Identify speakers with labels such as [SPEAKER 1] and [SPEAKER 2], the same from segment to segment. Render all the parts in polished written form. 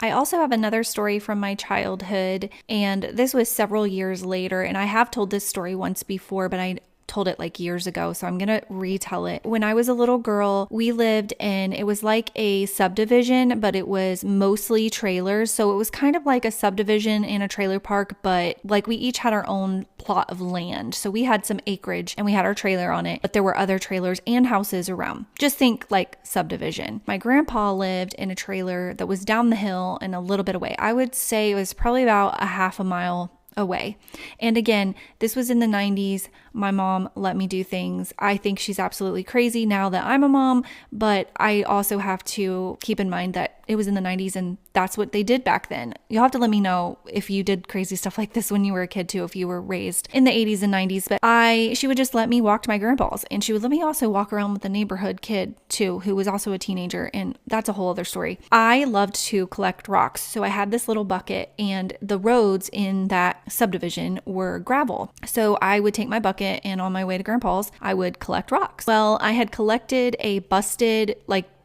[SPEAKER 1] I also have another story from my childhood, and this was several years later, and I have told this story once before, but I told it like years ago, so I'm gonna retell it. When I was a little girl, we lived in, it was like a subdivision, but it was mostly trailers. So it was kind of like a subdivision in a trailer park, but like we each had our own plot of land. So we had some acreage and we had our trailer on it, but there were other trailers and houses around. Just think like subdivision. My grandpa lived in a trailer that was down the hill and a little bit away. I would say it was probably about a half a mile away. And again, this was in the 90s. My mom let me do things. I think she's absolutely crazy now that I'm a mom, but I also have to keep in mind that it was in the 90s and that's what they did back then. You'll have to let me know if you did crazy stuff like this when you were a kid too, if you were raised in the 80s and 90s. But she would just let me walk to my grandpa's, and she would let me also walk around with a neighborhood kid too, who was also a teenager. And that's a whole other story. I loved to collect rocks. So I had this little bucket, and the roads in that subdivision were gravel. So I would take my bucket, and on my way to grandpa's, I would collect rocks. Well, I had collected a busted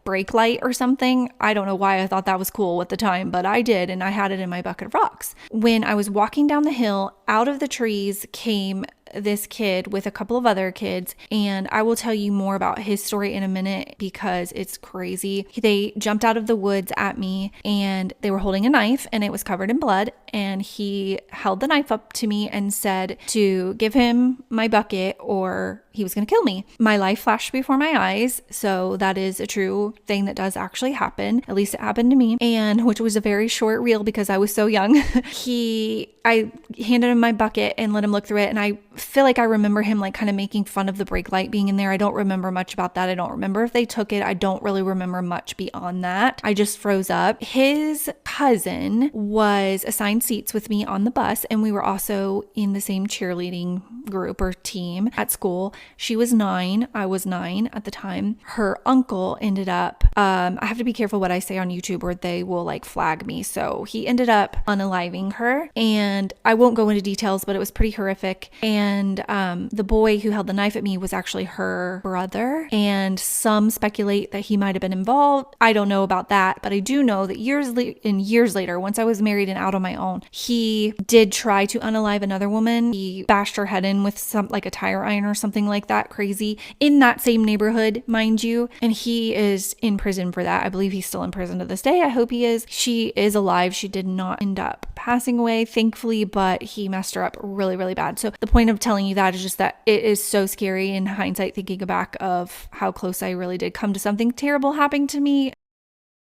[SPEAKER 1] brake light or something. I don't know why I thought that was cool at the time, but I did, and I had it in my bucket of rocks. When I was walking down the hill, out of the trees came this kid with a couple of other kids, and I will tell you more about his story in a minute because it's crazy. They jumped out of the woods at me, and they were holding a knife, and it was covered in blood, and he held the knife up to me and said to give him my bucket or he was going to kill me. My life flashed before my eyes, so that is a true thing that does actually happen. At least it happened to me, and which was a very short reel because I was so young. I handed him my bucket and let him look through it, and I feel like I remember him kind of making fun of the brake light being in there. I don't remember much about that. I don't remember if they took it. I don't really remember much beyond that. I just froze up. His cousin was assigned seats with me on the bus, and we were also in the same cheerleading group or team at school. She was 9. I was 9 at the time. Her uncle ended up, I have to be careful what I say on YouTube or they will flag me. So he ended up unaliving her, and I won't go into details, but it was pretty horrific. And the boy who held the knife at me was actually her brother, and some speculate that he might have been involved. I don't know about that, but I do know that years later, once I was married and out on my own, he did try to unalive another woman. He bashed her head in with a tire iron or something like that, crazy, in that same neighborhood, mind you. And he is in prison for that. I believe he's still in prison to this day. I hope he is. She is alive. She did not end up passing away, thankfully, but he messed her up really, really bad. So the point of telling you that is just that it is so scary in hindsight, thinking back of how close I really did come to something terrible happening to me.